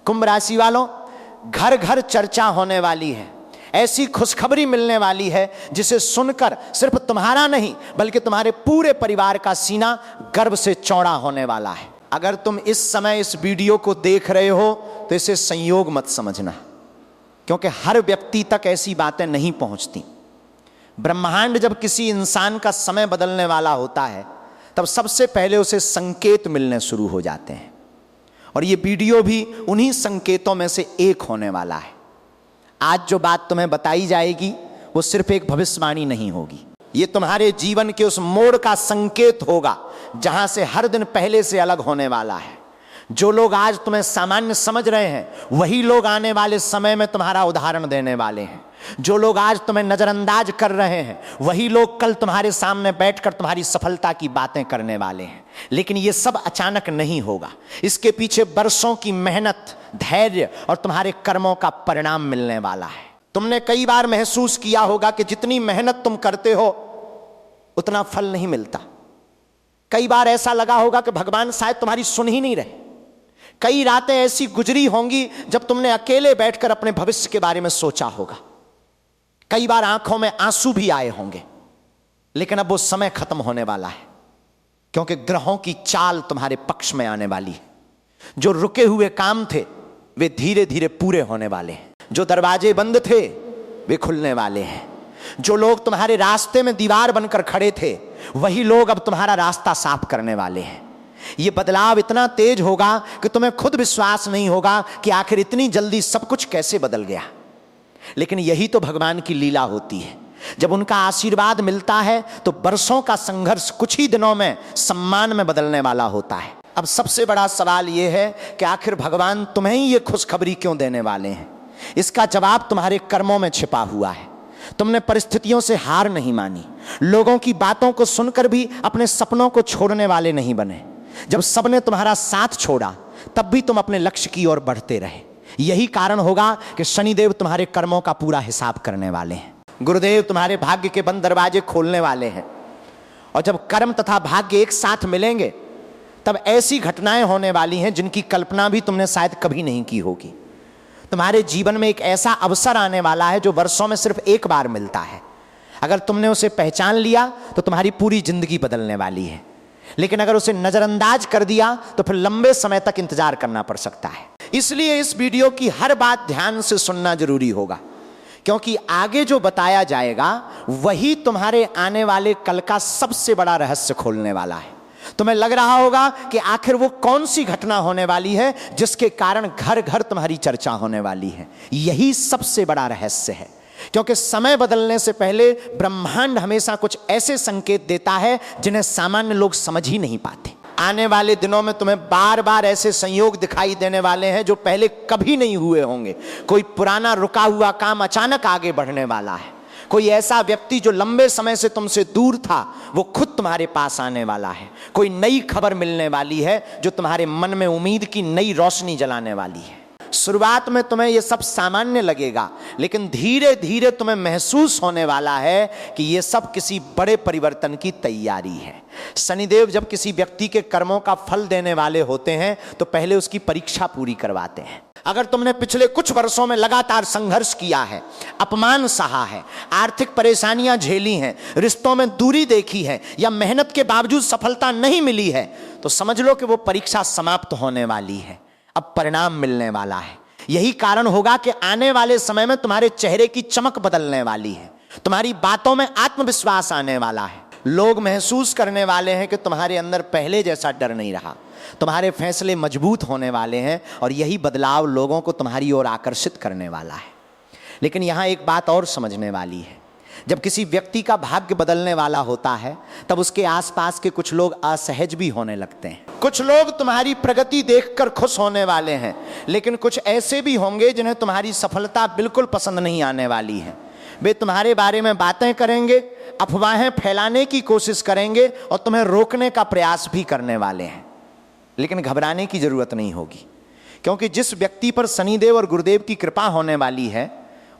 कुंभ राशि वालों, घर घर चर्चा होने वाली है, ऐसी खुशखबरी मिलने वाली है जिसे सुनकर सिर्फ तुम्हारा नहीं बल्कि तुम्हारे पूरे परिवार का सीना गर्व से चौड़ा होने वाला है। अगर तुम इस समय इस वीडियो को देख रहे हो तो इसे संयोग मत समझना, क्योंकि हर व्यक्ति तक ऐसी बातें नहीं पहुंचती। ब्रह्मांड जब किसी इंसान का समय बदलने वाला होता है तब सबसे पहले उसे संकेत मिलने शुरू हो जाते हैं, और ये वीडियो भी उन्हीं संकेतों में से एक होने वाला है। आज जो बात तुम्हें बताई जाएगी वो सिर्फ एक भविष्यवाणी नहीं होगी, ये तुम्हारे जीवन के उस मोड़ का संकेत होगा जहां से हर दिन पहले से अलग होने वाला है। जो लोग आज तुम्हें सामान्य समझ रहे हैं वही लोग आने वाले समय में तुम्हारा उदाहरण देने वाले हैं। जो लोग आज तुम्हें नजरअंदाज कर रहे हैं वही लोग कल तुम्हारे सामने बैठकर तुम्हारी सफलता की बातें करने वाले हैं। लेकिन ये सब अचानक नहीं होगा, इसके पीछे बरसों की मेहनत, धैर्य और तुम्हारे कर्मों का परिणाम मिलने वाला है। तुमने कई बार महसूस किया होगा कि जितनी मेहनत तुम करते हो उतना फल नहीं मिलता। कई बार ऐसा लगा होगा कि भगवान शायद तुम्हारी सुन ही नहीं रहे। कई रातें ऐसी गुजरी होंगी जब तुमने अकेले बैठकर अपने भविष्य के बारे में सोचा होगा। कई बार आंखों में आंसू भी आए होंगे, लेकिन अब वो समय खत्म होने वाला है, क्योंकि ग्रहों की चाल तुम्हारे पक्ष में आने वाली है। जो रुके हुए काम थे वे धीरे धीरे पूरे होने वाले हैं। जो दरवाजे बंद थे वे खुलने वाले हैं। जो लोग तुम्हारे रास्ते में दीवार बनकर खड़े थे वही लोग अब तुम्हारा रास्ता साफ करने वाले हैं। ये बदलाव इतना तेज होगा कि तुम्हें खुद विश्वास नहीं होगा कि आखिर इतनी जल्दी सब कुछ कैसे बदल गया। लेकिन यही तो भगवान की लीला होती है। जब उनका आशीर्वाद मिलता है तो बरसों का संघर्ष कुछ ही दिनों में सम्मान में बदलने वाला होता है। अब सबसे बड़ा सवाल यह है कि आखिर भगवान तुम्हें ही ये खुशखबरी क्यों देने वाले हैं। इसका जवाब तुम्हारे कर्मों में छिपा हुआ है। तुमने परिस्थितियों से हार नहीं मानी, लोगों की बातों को सुनकर भी अपने सपनों को छोड़ने वाले नहीं बने। जब सबने तुम्हारा साथ छोड़ा तब भी तुम अपने लक्ष्य की ओर बढ़ते रहे। यही कारण होगा कि शनिदेव तुम्हारे कर्मों का पूरा हिसाब करने वाले हैं। गुरुदेव तुम्हारे भाग्य के बंद दरवाजे खोलने वाले हैं, और जब कर्म तथा भाग्य एक साथ मिलेंगे तब ऐसी घटनाएं होने वाली हैं जिनकी कल्पना भी तुमने शायद कभी नहीं की होगी। तुम्हारे जीवन में एक ऐसा अवसर आने वाला है जो वर्षों में सिर्फ एक बार मिलता है। अगर तुमने उसे पहचान लिया तो तुम्हारी पूरी जिंदगी बदलने वाली है, लेकिन अगर उसे नजरअंदाज कर दिया तो फिर लंबे समय तक इंतजार करना पड़ सकता है। इसलिए इस वीडियो की हर बात ध्यान से सुनना जरूरी होगा, क्योंकि आगे जो बताया जाएगा वही तुम्हारे आने वाले कल का सबसे बड़ा रहस्य खोलने वाला है। तुम्हें लग रहा होगा कि आखिर वो कौन सी घटना होने वाली है जिसके कारण घर घर तुम्हारी चर्चा होने वाली है। यही सबसे बड़ा रहस्य है, क्योंकि समय बदलने से पहले ब्रह्मांड हमेशा कुछ ऐसे संकेत देता है जिन्हें सामान्य लोग समझ ही नहीं पाते। आने वाले दिनों में तुम्हें बार बार ऐसे संयोग दिखाई देने वाले हैं जो पहले कभी नहीं हुए होंगे। कोई पुराना रुका हुआ काम अचानक आगे बढ़ने वाला है। कोई ऐसा व्यक्ति जो लंबे समय से तुमसे दूर था वो खुद तुम्हारे पास आने वाला है। कोई नई खबर मिलने वाली है जो तुम्हारे मन में उम्मीद की नई रोशनी जलाने वाली है। शुरुआत में तुम्हें यह सब सामान्य लगेगा, लेकिन धीरे धीरे तुम्हें महसूस होने वाला है कि यह सब किसी बड़े परिवर्तन की तैयारी है। शनिदेव जब किसी व्यक्ति के कर्मों का फल देने वाले होते हैं तो पहले उसकी परीक्षा पूरी करवाते हैं। अगर तुमने पिछले कुछ वर्षों में लगातार संघर्ष किया है, अपमान सहा है, आर्थिक परेशानियां झेली हैं, रिश्तों में दूरी देखी है, या मेहनत के बावजूद सफलता नहीं मिली है, तो समझ लो कि वो परीक्षा समाप्त होने वाली है। अब परिणाम मिलने वाला है। यही कारण होगा कि आने वाले समय में तुम्हारे चेहरे की चमक बदलने वाली है, तुम्हारी बातों में आत्मविश्वास आने वाला है। लोग महसूस करने वाले हैं कि तुम्हारे अंदर पहले जैसा डर नहीं रहा, तुम्हारे फैसले मजबूत होने वाले हैं, और यही बदलाव लोगों को तुम्हारी ओर आकर्षित करने वाला है। लेकिन यहाँ एक बात और समझने वाली है। जब किसी व्यक्ति का भाग्य बदलने वाला होता है तब उसके आसपास के कुछ लोग असहज भी होने लगते हैं। कुछ लोग तुम्हारी प्रगति देखकर खुश होने वाले हैं, लेकिन कुछ ऐसे भी होंगे जिन्हें तुम्हारी सफलता बिल्कुल पसंद नहीं आने वाली है। वे तुम्हारे बारे में बातें करेंगे, अफवाहें फैलाने की कोशिश करेंगे और तुम्हें रोकने का प्रयास भी करने वाले हैं। लेकिन घबराने की जरूरत नहीं होगी, क्योंकि जिस व्यक्ति पर शनिदेव और गुरुदेव की कृपा होने वाली है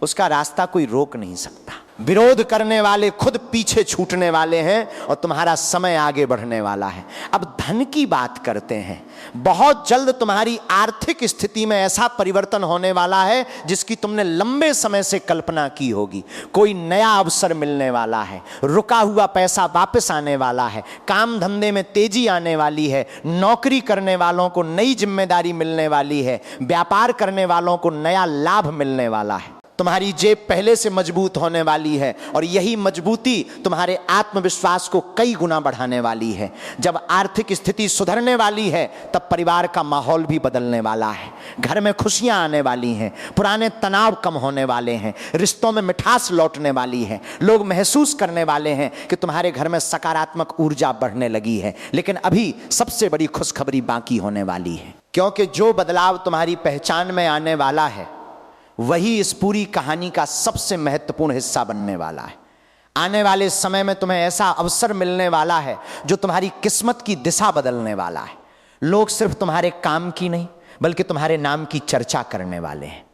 उसका रास्ता कोई रोक नहीं सकता। विरोध करने वाले खुद पीछे छूटने वाले हैं और तुम्हारा समय आगे बढ़ने वाला है। अब धन की बात करते हैं। बहुत जल्द तुम्हारी आर्थिक स्थिति में ऐसा परिवर्तन होने वाला है जिसकी तुमने लंबे समय से कल्पना की होगी। कोई नया अवसर मिलने वाला है, रुका हुआ पैसा वापस आने वाला है, काम धंधे में तेजी आने वाली है, नौकरी करने वालों को नई जिम्मेदारी मिलने वाली है, व्यापार करने वालों को नया लाभ मिलने वाला है। तुम्हारी जेब पहले से मजबूत होने वाली है और यही मजबूती तुम्हारे आत्मविश्वास को कई गुना बढ़ाने वाली है। जब आर्थिक स्थिति सुधरने वाली है तब परिवार का माहौल भी बदलने वाला है, घर में खुशियां आने वाली हैं, पुराने तनाव कम होने वाले हैं, रिश्तों में मिठास लौटने वाली है। लोग महसूस करने वाले हैं कि तुम्हारे घर में सकारात्मक ऊर्जा बढ़ने लगी है। लेकिन अभी सबसे बड़ी खुशखबरी बाकी होने वाली है, क्योंकि जो बदलाव तुम्हारी पहचान में आने वाला है वही इस पूरी कहानी का सबसे महत्वपूर्ण हिस्सा बनने वाला है। आने वाले समय में तुम्हें ऐसा अवसर मिलने वाला है जो तुम्हारी किस्मत की दिशा बदलने वाला है। लोग सिर्फ तुम्हारे काम की नहीं बल्कि तुम्हारे नाम की चर्चा करने वाले हैं।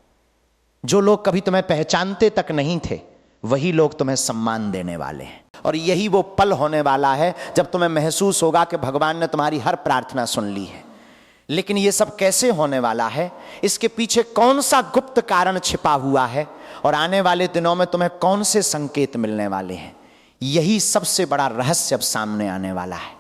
जो लोग कभी तुम्हें पहचानते तक नहीं थे वही लोग तुम्हें सम्मान देने वाले हैं। और यही वो पल होने वाला है जब तुम्हें महसूस होगा कि भगवान ने तुम्हारी हर प्रार्थना सुन ली है। लेकिन ये सब कैसे होने वाला है, इसके पीछे कौन सा गुप्त कारण छिपा हुआ है और आने वाले दिनों में तुम्हें कौन से संकेत मिलने वाले हैं, यही सबसे बड़ा रहस्य अब सामने आने वाला है।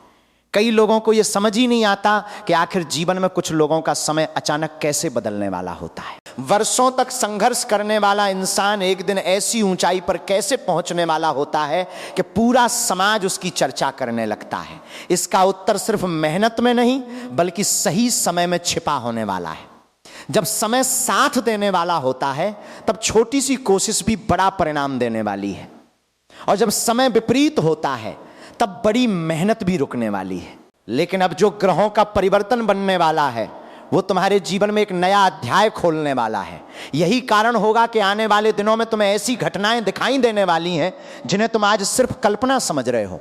कई लोगों को यह समझ ही नहीं आता कि आखिर जीवन में कुछ लोगों का समय अचानक कैसे बदलने वाला होता है। वर्षों तक संघर्ष करने वाला इंसान एक दिन ऐसी ऊंचाई पर कैसे पहुंचने वाला होता है कि पूरा समाज उसकी चर्चा करने लगता है। इसका उत्तर सिर्फ मेहनत में नहीं बल्कि सही समय में छिपा होने वाला है। जब समय साथ देने वाला होता है तब छोटी सी कोशिश भी बड़ा परिणाम देने वाली है, और जब समय विपरीत होता है तब बड़ी मेहनत भी रुकने वाली है। लेकिन अब जो ग्रहों का परिवर्तन बनने वाला है वो तुम्हारे जीवन में एक नया अध्याय खोलने वाला है। यही कारण होगा कि आने वाले दिनों में तुम्हें ऐसी घटनाएं दिखाई देने वाली हैं जिन्हें तुम आज सिर्फ कल्पना समझ रहे हो।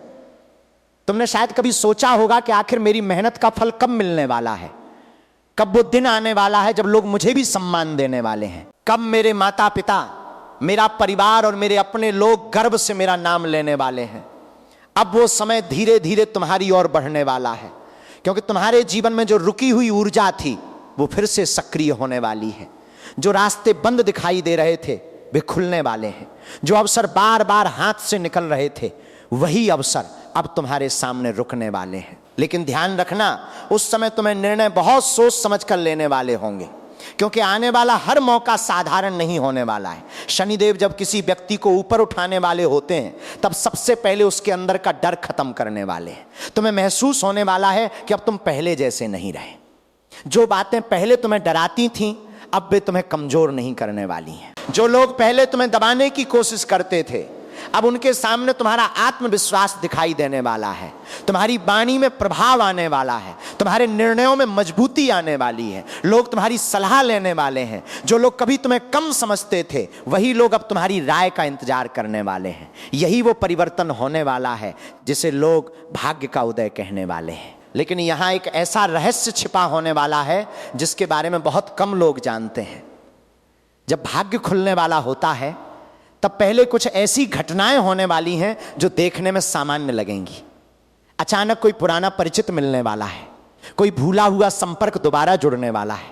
तुमने शायद कभी सोचा होगा कि आखिर मेरी मेहनत का फल कब मिलने वाला है, कब वो दिन आने वाला है जब लोग मुझे भी सम्मान देने वाले हैं, कब मेरे माता पिता, मेरा परिवार और मेरे अपने लोग गर्व से मेरा नाम लेने वाले हैं। अब वो समय धीरे धीरे तुम्हारी ओर बढ़ने वाला है, क्योंकि तुम्हारे जीवन में जो रुकी हुई ऊर्जा थी वो फिर से सक्रिय होने वाली है। जो रास्ते बंद दिखाई दे रहे थे वे खुलने वाले हैं। जो अवसर बार बार हाथ से निकल रहे थे वही अवसर अब तुम्हारे सामने रुकने वाले हैं। लेकिन ध्यान रखना, उस समय तुम्हें निर्णय बहुत सोच समझ कर लेने वाले होंगे, क्योंकि आने वाला हर मौका साधारण नहीं होने वाला है। शनिदेव जब किसी व्यक्ति को ऊपर उठाने वाले होते हैं तब सबसे पहले उसके अंदर का डर खत्म करने वाले हैं। तुम्हें महसूस होने वाला है कि अब तुम पहले जैसे नहीं रहे। जो बातें पहले तुम्हें डराती थीं अब वे तुम्हें कमजोर नहीं करने वाली हैं। जो लोग पहले तुम्हें दबाने की कोशिश करते थे अब उनके सामने तुम्हारा आत्मविश्वास दिखाई देने वाला है। तुम्हारी वाणी में प्रभाव आने वाला है, तुम्हारे निर्णयों में मजबूती आने वाली है। लोग तुम्हारी सलाह लेने वाले हैं। जो लोग कभी तुम्हें कम समझते थे वही लोग अब तुम्हारी राय का इंतजार करने वाले हैं। यही वो परिवर्तन होने वाला है जिसे लोग भाग्य का उदय कहने वाले हैं। लेकिन यहाँ एक ऐसा रहस्य छिपा होने वाला है जिसके बारे में बहुत कम लोग जानते हैं। जब भाग्य खुलने वाला होता है तब पहले कुछ ऐसी घटनाएं होने वाली हैं जो देखने में सामान्य लगेंगी। अचानक कोई पुराना परिचित मिलने वाला है, कोई भूला हुआ संपर्क दोबारा जुड़ने वाला है,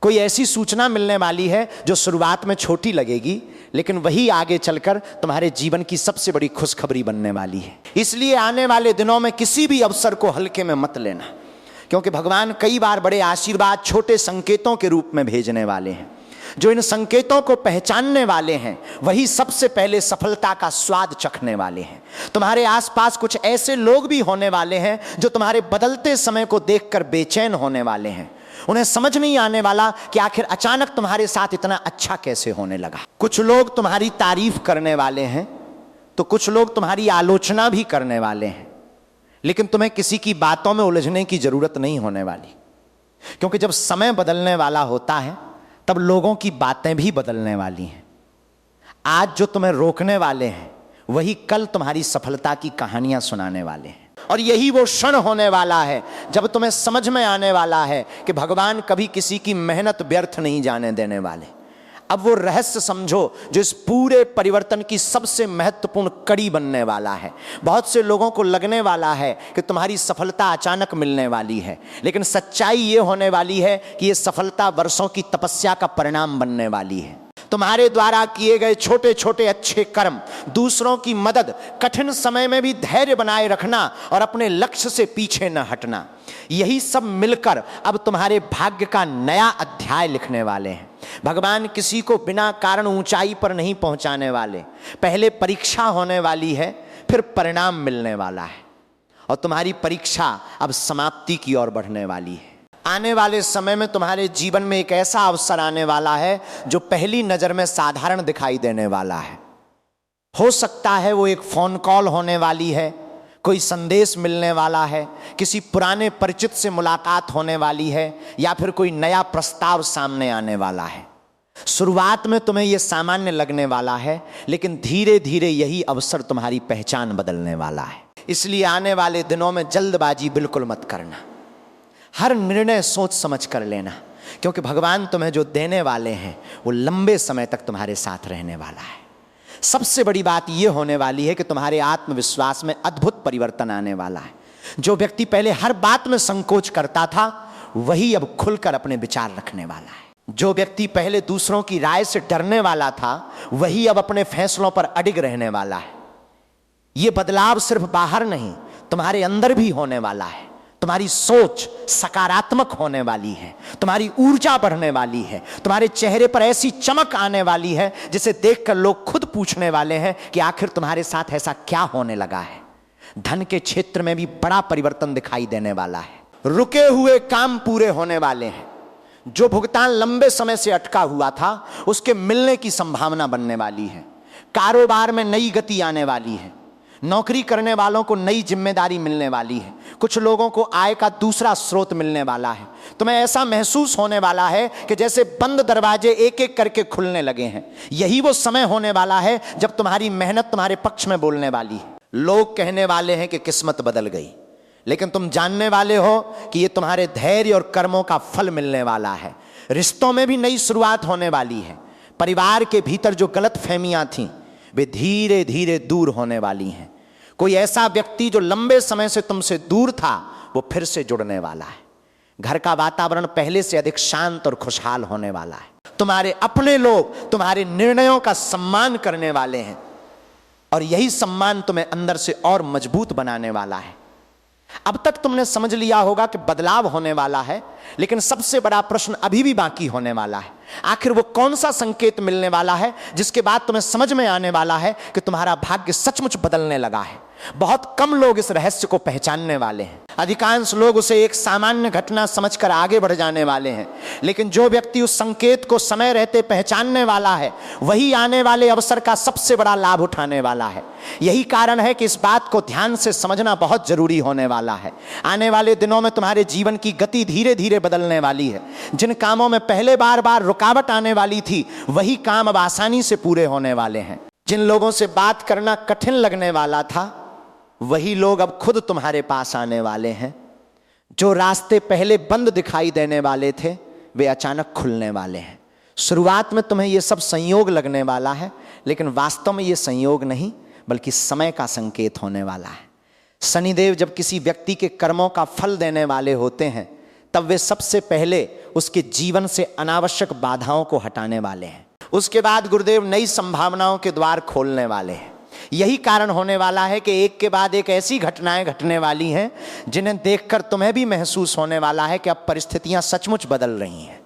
कोई ऐसी सूचना मिलने वाली है जो शुरुआत में छोटी लगेगी लेकिन वही आगे चलकर तुम्हारे जीवन की सबसे बड़ी खुशखबरी बनने वाली है। इसलिए आने वाले दिनों में किसी भी अवसर को हल्के में मत लेना, क्योंकि भगवान कई बार बड़े आशीर्वाद छोटे संकेतों के रूप में भेजने वाले हैं। जो इन संकेतों को पहचानने वाले हैं वही सबसे पहले सफलता का स्वाद चखने वाले हैं। तुम्हारे आसपास कुछ ऐसे लोग भी होने वाले हैं जो तुम्हारे बदलते समय को देखकर बेचैन होने वाले हैं। उन्हें समझ नहीं आने वाला कि आखिर अचानक तुम्हारे साथ इतना अच्छा कैसे होने लगा। कुछ लोग तुम्हारी तारीफ करने वाले हैं तो कुछ लोग तुम्हारी आलोचना भी करने वाले हैं, लेकिन तुम्हें किसी की बातों में उलझने की जरूरत नहीं होने वाली, क्योंकि जब समय बदलने वाला होता है तब लोगों की बातें भी बदलने वाली हैं। आज जो तुम्हें रोकने वाले हैं वही कल तुम्हारी सफलता की कहानियां सुनाने वाले हैं। और यही वो क्षण होने वाला है जब तुम्हें समझ में आने वाला है कि भगवान कभी किसी की मेहनत व्यर्थ नहीं जाने देने वाले। अब वो रहस्य समझो जो इस पूरे परिवर्तन की सबसे महत्वपूर्ण कड़ी बनने वाला है। बहुत से लोगों को लगने वाला है कि तुम्हारी सफलता अचानक मिलने वाली है, लेकिन सच्चाई ये होने वाली है कि ये सफलता वर्षों की तपस्या का परिणाम बनने वाली है। तुम्हारे द्वारा किए गए छोटे छोटे अच्छे कर्म, दूसरों की मदद, कठिन समय में भी धैर्य बनाए रखना और अपने लक्ष्य से पीछे न हटना, यही सब मिलकर अब तुम्हारे भाग्य का नया अध्याय लिखने वाले हैं। भगवान किसी को बिना कारण ऊंचाई पर नहीं पहुंचाने वाले। पहले परीक्षा होने वाली है, फिर परिणाम मिलने वाला है, और तुम्हारी परीक्षा अब समाप्ति की ओर बढ़ने वाली है। आने वाले समय में तुम्हारे जीवन में एक ऐसा अवसर आने वाला है जो पहली नजर में साधारण दिखाई देने वाला है। हो सकता है वो एक फोन कॉल होने वाली है, कोई संदेश मिलने वाला है, किसी पुराने परिचित से मुलाकात होने वाली है, या फिर कोई नया प्रस्ताव सामने आने वाला है। शुरुआत में तुम्हें यह सामान्य लगने वाला है, लेकिन धीरे धीरे यही अवसर तुम्हारी पहचान बदलने वाला है। इसलिए आने वाले दिनों में जल्दबाजी बिल्कुल मत करना। हर निर्णय सोच समझ कर लेना, क्योंकि भगवान तुम्हें जो देने वाले हैं वो लंबे समय तक तुम्हारे साथ रहने वाला है। सबसे बड़ी बात यह होने वाली है कि तुम्हारे आत्मविश्वास में अद्भुत परिवर्तन आने वाला है। जो व्यक्ति पहले हर बात में संकोच करता था, वही अब खुलकर अपने विचार रखने वाला है। जो व्यक्ति पहले दूसरों की राय से डरने वाला था, वही अब अपने फैसलों पर अडिग रहने वाला है। यह बदलाव सिर्फ बाहर नहीं, तुम्हारे अंदर भी होने वाला है। तुम्हारी सोच सकारात्मक होने वाली है, तुम्हारी ऊर्जा बढ़ने वाली है, तुम्हारे चेहरे पर ऐसी चमक आने वाली है जिसे देखकर लोग खुद पूछने वाले हैं कि आखिर तुम्हारे साथ ऐसा क्या होने लगा है। धन के क्षेत्र में भी बड़ा परिवर्तन दिखाई देने वाला है। रुके हुए काम पूरे होने वाले हैं। जो भुगतान लंबे समय से अटका हुआ था, उसके मिलने की संभावना बनने वाली है। कारोबार में नई गति आने वाली है। नौकरी करने वालों को नई जिम्मेदारी मिलने वाली है। कुछ लोगों को आय का दूसरा स्रोत मिलने वाला है। तुम्हें ऐसा महसूस होने वाला है कि जैसे बंद दरवाजे एक एक करके खुलने लगे हैं। यही वो समय होने वाला है जब तुम्हारी मेहनत तुम्हारे पक्ष में बोलने वाली है। लोग कहने वाले हैं कि किस्मत बदल गई, लेकिन तुम जानने वाले हो कि ये तुम्हारे धैर्य और कर्मों का फल मिलने वाला है। रिश्तों में भी नई शुरुआत होने वाली है। परिवार के भीतर जो गलतफहमियां थीं, वे धीरे धीरे दूर होने वाली हैं। कोई ऐसा व्यक्ति जो लंबे समय से तुमसे दूर था, वो फिर से जुड़ने वाला है। घर का वातावरण पहले से अधिक शांत और खुशहाल होने वाला है। तुम्हारे अपने लोग तुम्हारे निर्णयों का सम्मान करने वाले हैं, और यही सम्मान तुम्हें अंदर से और मजबूत बनाने वाला है। अब तक तुमने समझ लिया होगा कि बदलाव होने वाला है, लेकिन सबसे बड़ा प्रश्न अभी भी बाकी होने वाला है। आखिर वो कौन सा संकेत मिलने वाला है जिसके बाद तुम्हें समझ में आने वाला है कि तुम्हारा भाग्य सचमुच बदलने लगा है। बहुत कम लोग इस रहस्य को पहचानने वाले हैं। अधिकांश लोग उसे एक सामान्य घटना समझकर आगे बढ़ जाने वाले हैं, लेकिन जो व्यक्ति उस संकेत को समय रहते पहचानने वाला है, वही आने वाले अवसर का सबसे बड़ा लाभ उठाने वाला है। यही कारण है कि इस बात को ध्यान से समझना बहुत जरूरी होने वाला है। आने वाले दिनों में तुम्हारे जीवन की गति धीरे धीरे बदलने वाली है। जिन कामों में पहले बार बार रुकावट आने वाली थी, वही काम अब आसानी से पूरे होने वाले हैं। जिन लोगों से बात करना कठिन लगने वाला था, वही लोग अब खुद तुम्हारे पास आने वाले हैं। जो रास्ते पहले बंद दिखाई देने वाले थे, वे अचानक खुलने वाले हैं। शुरुआत में तुम्हें यह सब संयोग लगने वाला है, लेकिन वास्तव में यह संयोग नहीं, बल्कि समय का संकेत होने वाला है। शनिदेव जब किसी व्यक्ति के कर्मों का फल देने वाले होते हैं, तब वे सबसे पहले उसके जीवन से अनावश्यक बाधाओं को हटाने वाले हैं। उसके बाद गुरुदेव नई संभावनाओं के द्वार खोलने वाले हैं। यही कारण होने वाला है कि एक के बाद एक ऐसी घटनाएं घटने वाली हैं जिन्हें देखकर तुम्हें भी महसूस होने वाला है कि अब परिस्थितियां सचमुच बदल रही हैं।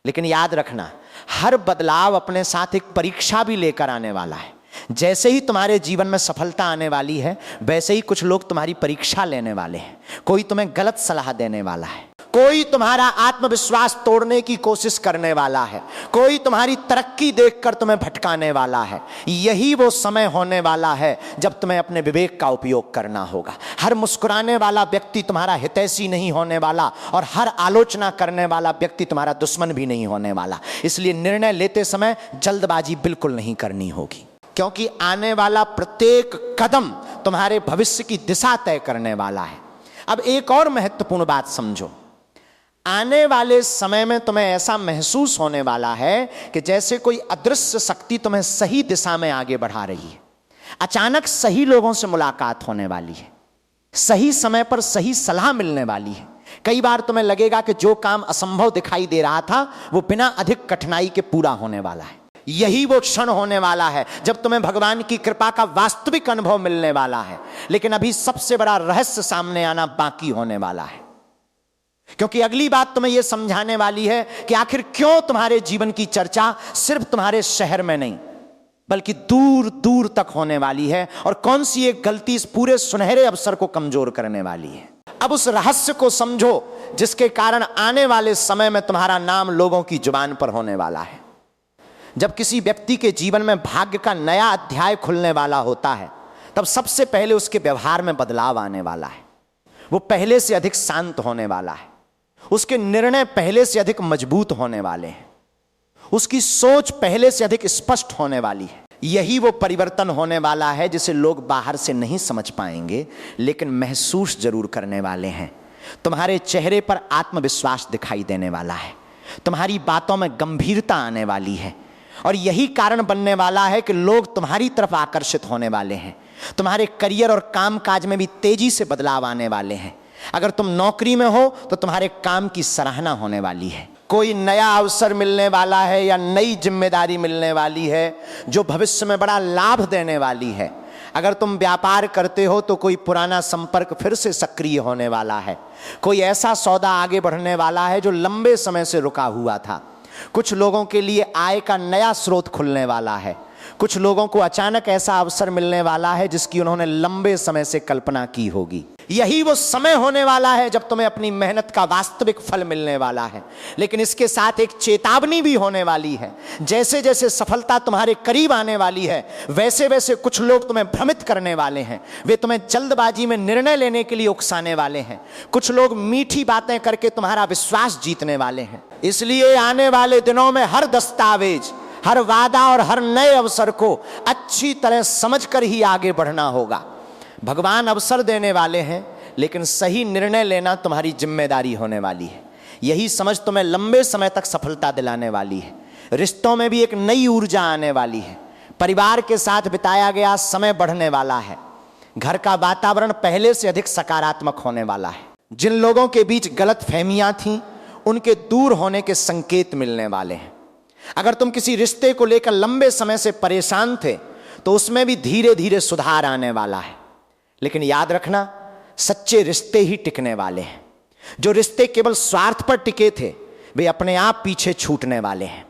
लेकिन याद रखना, हर बदलाव अपने साथ एक परीक्षा भी लेकर आने वाला है। जैसे ही तुम्हारे जीवन में सफलता आने वाली है, वैसे ही कुछ लोग तुम्हारी परीक्षा लेने वाले हैं। कोई तुम्हें गलत सलाह देने वाला है, कोई तुम्हारा आत्मविश्वास तोड़ने की कोशिश करने वाला है, कोई तुम्हारी तरक्की देखकर तुम्हें भटकाने वाला है। यही वो समय होने वाला है जब तुम्हें अपने विवेक का उपयोग करना होगा। हर मुस्कुराने वाला व्यक्ति तुम्हारा हितैषी नहीं होने वाला, और हर आलोचना करने वाला व्यक्ति तुम्हारा दुश्मन भी नहीं होने वाला। इसलिए निर्णय लेते समय जल्दबाजी बिल्कुल नहीं करनी होगी, क्योंकि आने वाला प्रत्येक कदम तुम्हारे भविष्य की दिशा तय करने वाला है। अब एक और महत्वपूर्ण बात समझो। आने वाले समय में तुम्हें ऐसा महसूस होने वाला है कि जैसे कोई अदृश्य शक्ति तुम्हें सही दिशा में आगे बढ़ा रही है। अचानक सही लोगों से मुलाकात होने वाली है, सही समय पर सही सलाह मिलने वाली है। कई बार तुम्हें लगेगा कि जो काम असंभव दिखाई दे रहा था वो बिना अधिक कठिनाई के पूरा होने वाला है। यही वो क्षण होने वाला है जब तुम्हें भगवान की कृपा का वास्तविक अनुभव मिलने वाला है। लेकिन अभी सबसे बड़ा रहस्य सामने आना बाकी होने वाला है, क्योंकि अगली बात तुम्हें यह समझाने वाली है कि आखिर क्यों तुम्हारे जीवन की चर्चा सिर्फ तुम्हारे शहर में नहीं बल्कि दूर दूर तक होने वाली है, और कौन सी एक गलती इस पूरे सुनहरे अवसर को कमजोर करने वाली है। अब उस रहस्य को समझो जिसके कारण आने वाले समय में तुम्हारा नाम लोगों की जुबान पर होने वाला है। जब किसी व्यक्ति के जीवन में भाग्य का नया अध्याय खुलने वाला होता है तब सबसे पहले उसके व्यवहार में बदलाव आने वाला है। वो पहले से अधिक शांत होने वाला है, उसके निर्णय पहले से अधिक मजबूत होने वाले हैं, उसकी सोच पहले से अधिक स्पष्ट होने वाली है। यही वो परिवर्तन होने वाला है जिसे लोग बाहर से नहीं समझ पाएंगे लेकिन महसूस जरूर करने वाले हैं। तुम्हारे चेहरे पर आत्मविश्वास दिखाई देने वाला है, तुम्हारी बातों में गंभीरता आने वाली है, और यही कारण बनने वाला है कि लोग तुम्हारी तरफ आकर्षित होने वाले हैं। तुम्हारे करियर और कामकाज में भी तेजी से बदलाव आने वाले हैं। अगर तुम नौकरी में हो तो तुम्हारे काम की सराहना होने वाली है। कोई नया अवसर मिलने वाला है या नई जिम्मेदारी मिलने वाली है जो भविष्य में बड़ा लाभ देने वाली है। अगर तुम व्यापार करते हो तो कोई पुराना संपर्क फिर से सक्रिय होने वाला है। कोई ऐसा सौदा आगे बढ़ने वाला है जो लंबे समय से रुका हुआ था। कुछ लोगों के लिए आय का नया स्रोत खुलने वाला है। कुछ लोगों को अचानक ऐसा अवसर मिलने वाला है जिसकी उन्होंने लंबे समय से कल्पना की होगी। यही वो समय होने वाला है जब तुम्हें अपनी मेहनत का वास्तविक फल मिलने वाला है। लेकिन इसके साथ एक चेतावनी भी होने वाली है। जैसे जैसे सफलता तुम्हारे करीब आने वाली है वैसे वैसे कुछ लोग तुम्हें भ्रमित करने वाले हैं। वे तुम्हें जल्दबाजी में निर्णय लेने के लिए उकसाने वाले हैं। कुछ लोग मीठी बातें करके तुम्हारा विश्वास जीतने वाले हैं। इसलिए आने वाले दिनों में हर दस्तावेज, हर वादा और हर नए अवसर को अच्छी तरह समझकर ही आगे बढ़ना होगा। भगवान अवसर देने वाले हैं लेकिन सही निर्णय लेना तुम्हारी जिम्मेदारी होने वाली है। यही समझ तुम्हें लंबे समय तक सफलता दिलाने वाली है। रिश्तों में भी एक नई ऊर्जा आने वाली है। परिवार के साथ बिताया गया समय बढ़ने वाला है। घर का वातावरण पहले से अधिक सकारात्मक होने वाला है। जिन लोगों के बीच गलत फहमियां थीं उनके दूर होने के संकेत मिलने वाले हैं। अगर तुम किसी रिश्ते को लेकर लंबे समय से परेशान थे तो उसमें भी धीरे धीरे सुधार आने वाला है। लेकिन याद रखना, सच्चे रिश्ते ही टिकने वाले हैं। जो रिश्ते केवल स्वार्थ पर टिके थे वे अपने आप पीछे छूटने वाले हैं।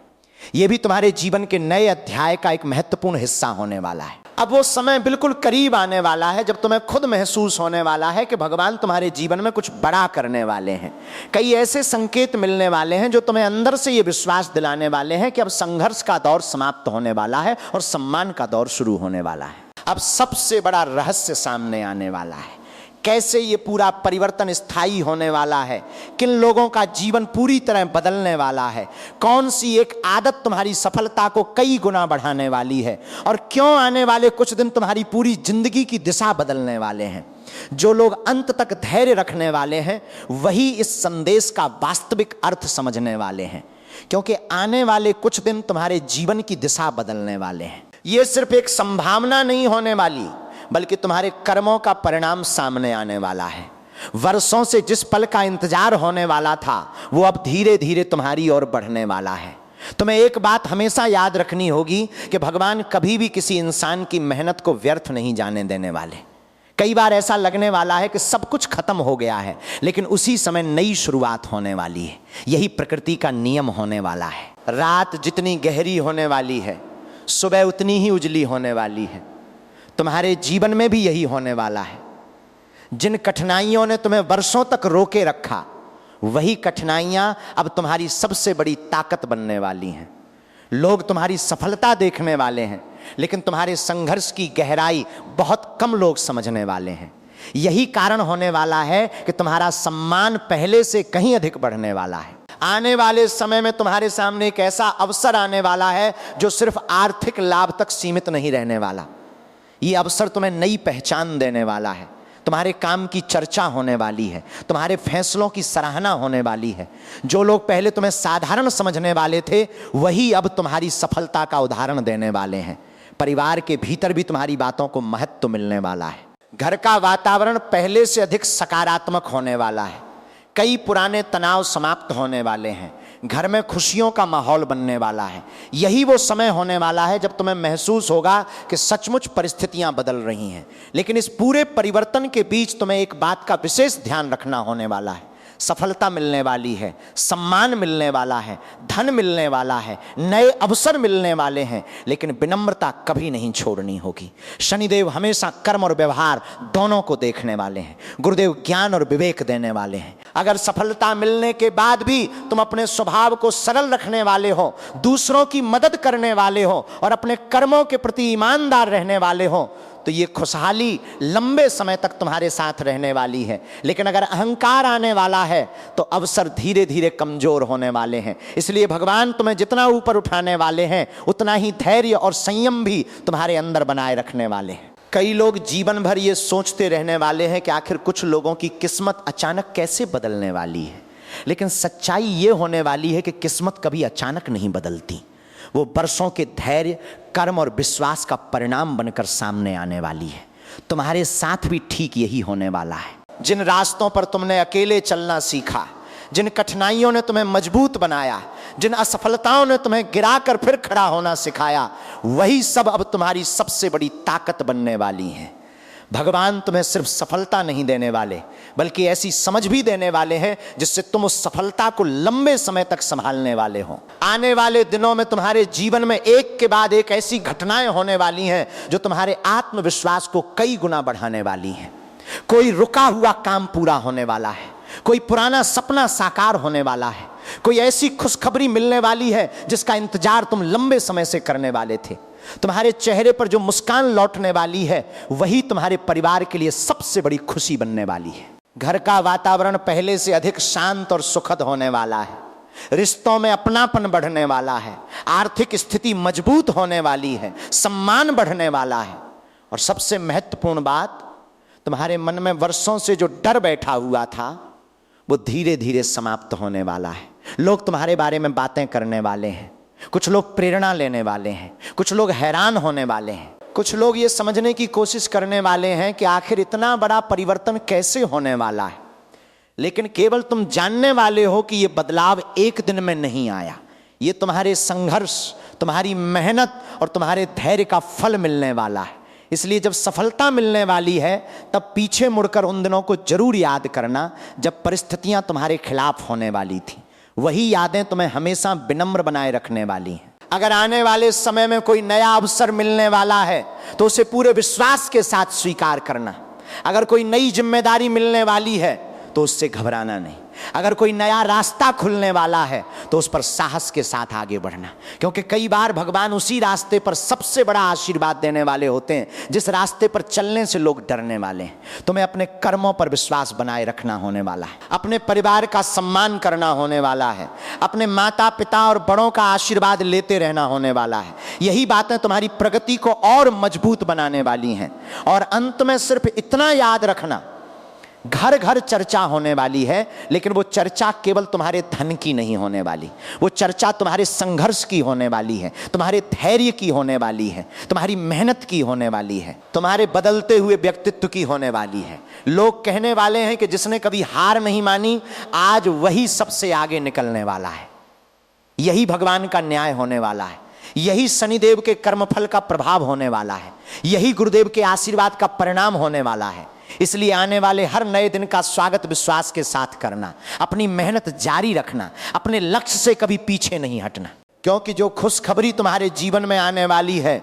यह भी तुम्हारे जीवन के नए अध्याय का एक महत्वपूर्ण हिस्सा होने वाला है। अब वो समय बिल्कुल करीब आने वाला है जब तुम्हें खुद महसूस होने वाला है कि भगवान तुम्हारे जीवन में कुछ बड़ा करने वाले हैं। कई ऐसे संकेत मिलने वाले हैं जो तुम्हें अंदर से ये विश्वास दिलाने वाले हैं कि अब संघर्ष का दौर समाप्त होने वाला है और सम्मान का दौर शुरू होने वाला है। अब सबसे बड़ा रहस्य सामने आने वाला है। कैसे ये पूरा परिवर्तन स्थायी होने वाला है, किन लोगों का जीवन पूरी तरह बदलने वाला है, कौन सी एक आदत तुम्हारी सफलता को कई गुना बढ़ाने वाली है, और क्यों आने वाले कुछ दिन तुम्हारी पूरी जिंदगी की दिशा बदलने वाले हैं। जो लोग अंत तक धैर्य रखने वाले हैं वही इस संदेश का वास्तविक अर्थ समझने वाले हैं, क्योंकि आने वाले कुछ दिन तुम्हारे जीवन की दिशा बदलने वाले हैं। ये सिर्फ एक संभावना नहीं होने वाली बल्कि तुम्हारे कर्मों का परिणाम सामने आने वाला है। वर्षों से जिस पल का इंतजार होने वाला था वो अब धीरे धीरे तुम्हारी ओर बढ़ने वाला है। तुम्हें एक बात हमेशा याद रखनी होगी कि भगवान कभी भी किसी इंसान की मेहनत को व्यर्थ नहीं जाने देने वाले। कई बार ऐसा लगने वाला है कि सब कुछ खत्म हो गया है, लेकिन उसी समय नई शुरुआत होने वाली है। यही प्रकृति का नियम होने वाला है। रात जितनी गहरी होने वाली है सुबह उतनी ही उजली होने वाली है। तुम्हारे जीवन में भी यही होने वाला है। जिन कठिनाइयों ने तुम्हें वर्षों तक रोके रखा वही कठिनाइयां अब तुम्हारी सबसे बड़ी ताकत बनने वाली हैं। लोग तुम्हारी सफलता देखने वाले हैं लेकिन तुम्हारे संघर्ष की गहराई बहुत कम लोग समझने वाले हैं। यही कारण होने वाला है कि तुम्हारा सम्मान पहले से कहीं अधिक बढ़ने वाला है। आने वाले समय में तुम्हारे सामने एक ऐसा अवसर आने वाला है जो सिर्फ आर्थिक लाभ तक सीमित नहीं रहने वाला। ये अवसर तुम्हें नई पहचान देने वाला है, तुम्हारे काम की चर्चा होने वाली है, तुम्हारे फैसलों की सराहना होने वाली है। जो लोग पहले तुम्हें साधारण समझने वाले थे वही अब तुम्हारी सफलता का उदाहरण देने वाले हैं। परिवार के भीतर भी तुम्हारी बातों को महत्व मिलने वाला है। घर का वातावरण पहले से अधिक सकारात्मक होने वाला है। कई पुराने तनाव समाप्त होने वाले हैं। घर में खुशियों का माहौल बनने वाला है। यही वो समय होने वाला है जब तुम्हें महसूस होगा कि सचमुच परिस्थितियां बदल रही हैं। लेकिन इस पूरे परिवर्तन के बीच तुम्हें एक बात का विशेष ध्यान रखना होने वाला है। सफलता मिलने वाली है, सम्मान मिलने वाला है, धन मिलने वाला है, नए अवसर मिलने वाले हैं, लेकिन विनम्रता कभी नहीं छोड़नी होगी। शनिदेव हमेशा कर्म और व्यवहार दोनों को देखने वाले हैं। गुरुदेव ज्ञान और विवेक देने वाले हैं। अगर सफलता मिलने के बाद भी तुम अपने स्वभाव को सरल रखने वाले हो, दूसरों की मदद करने वाले हो और अपने कर्मों के प्रति ईमानदार रहने वाले हो, तो ये खुशहाली लंबे समय तक तुम्हारे साथ रहने वाली है। लेकिन अगर अहंकार आने वाला है तो अवसर धीरे धीरे कमजोर होने वाले हैं। इसलिए भगवान तुम्हें जितना ऊपर उठाने वाले हैं उतना ही धैर्य और संयम भी तुम्हारे अंदर बनाए रखने वाले हैं। कई लोग जीवन भर ये सोचते रहने वाले हैं कि आखिर कुछ लोगों की किस्मत अचानक कैसे बदलने वाली है। लेकिन सच्चाई ये होने वाली है कि किस्मत कभी अचानक नहीं बदलती। वो बरसों के धैर्य, कर्म और विश्वास का परिणाम बनकर सामने आने वाली है। तुम्हारे साथ भी ठीक यही होने वाला है। जिन रास्तों पर तुमने अकेले चलना सीखा, जिन कठिनाइयों ने तुम्हें मजबूत बनाया, जिन असफलताओं ने तुम्हें गिराकर फिर खड़ा होना सिखाया, वही सब अब तुम्हारी सबसे बड़ी ताकत बनने वाली हैं। भगवान तुम्हें सिर्फ सफलता नहीं देने वाले, बल्कि ऐसी समझ भी देने वाले हैं जिससे तुम उस सफलता को लंबे समय तक संभालने वाले हो। आने वाले दिनों में तुम्हारे जीवन में एक के बाद एक ऐसी घटनाएं होने वाली हैं जो तुम्हारे आत्मविश्वास को कई गुना बढ़ाने वाली हैं। कोई रुका हुआ काम पूरा होने वाला है, कोई पुराना सपना साकार होने वाला है, कोई ऐसी खुशखबरी मिलने वाली है जिसका इंतजार तुम लंबे समय से करने वाले थे। तुम्हारे चेहरे पर जो मुस्कान लौटने वाली है वही तुम्हारे परिवार के लिए सबसे बड़ी खुशी बनने वाली है। घर का वातावरण पहले से अधिक शांत और सुखद होने वाला है। रिश्तों में अपनापन बढ़ने वाला है। आर्थिक स्थिति मजबूत होने वाली है। सम्मान बढ़ने वाला है। और सबसे महत्वपूर्ण बात, तुम्हारे मन में वर्षों से जो डर बैठा हुआ था वो धीरे धीरे समाप्त होने वाला है। लोग तुम्हारे बारे में बातें करने वाले हैं। कुछ लोग प्रेरणा लेने वाले हैं, कुछ लोग हैरान होने वाले हैं, कुछ लोग ये समझने की कोशिश करने वाले हैं कि आखिर इतना बड़ा परिवर्तन कैसे होने वाला है। लेकिन केवल तुम जानने वाले हो कि ये बदलाव एक दिन में नहीं आया। ये तुम्हारे संघर्ष, तुम्हारी मेहनत और तुम्हारे धैर्य का फल मिलने वाला है। इसलिए जब सफलता मिलने वाली है तब पीछे मुड़कर उन दिनों को जरूर याद करना जब परिस्थितियां तुम्हारे खिलाफ होने वाली थी। वही यादें तुम्हें हमेशा विनम्र बनाए रखने वाली हैं। अगर आने वाले समय में कोई नया अवसर मिलने वाला है तो उसे पूरे विश्वास के साथ स्वीकार करना। अगर कोई नई जिम्मेदारी मिलने वाली है तो उससे घबराना नहीं। अगर कोई नया रास्ता खुलने वाला है तो उस पर साहस के साथ आगे बढ़ना, क्योंकि कई बार भगवान उसी रास्ते पर सबसे बड़ा आशीर्वाद देने वाले होते हैं जिस रास्ते पर चलने से लोग डरने वाले हैं। तुम्हें अपने कर्मों पर विश्वास बनाए रखना होने वाला है। अपने परिवार का सम्मान करना होने वाला है। अपने माता पिता और बड़ों का आशीर्वाद लेते रहना होने वाला है। यही बातें तुम्हारी प्रगति को और मजबूत बनाने वाली हैं। और अंत में सिर्फ इतना याद रखना, घर घर चर्चा होने वाली है, लेकिन वो चर्चा केवल तुम्हारे धन की नहीं होने वाली। वो चर्चा तुम्हारे संघर्ष की होने वाली है, तुम्हारे धैर्य की होने वाली है, तुम्हारी मेहनत की होने वाली है, तुम्हारे बदलते हुए व्यक्तित्व की होने वाली है। लोग कहने वाले हैं कि जिसने कभी हार नहीं मानी आज वही सबसे आगे निकलने वाला है। यही भगवान का न्याय होने वाला है। यही शनिदेव के कर्मफल का प्रभाव होने वाला है। यही गुरुदेव के आशीर्वाद का परिणाम होने वाला है। इसलिए आने वाले हर नए दिन का स्वागत विश्वास के साथ करना, अपनी मेहनत जारी रखना, अपने लक्ष्य से कभी पीछे नहीं हटना। क्योंकि जो खुशखबरी तुम्हारे जीवन में आने वाली है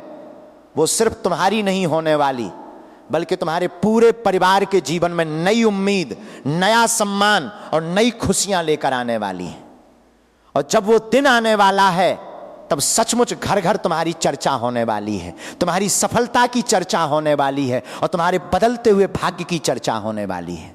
वो सिर्फ तुम्हारी नहीं होने वाली, बल्कि तुम्हारे पूरे परिवार के जीवन में नई उम्मीद, नया सम्मान और नई खुशियां लेकर आने वाली है। और जब वो दिन आने वाला है तब सचमुच घर घर तुम्हारी चर्चा होने वाली है। तुम्हारी सफलता की चर्चा होने वाली है और तुम्हारे बदलते हुए भाग्य की चर्चा होने वाली है।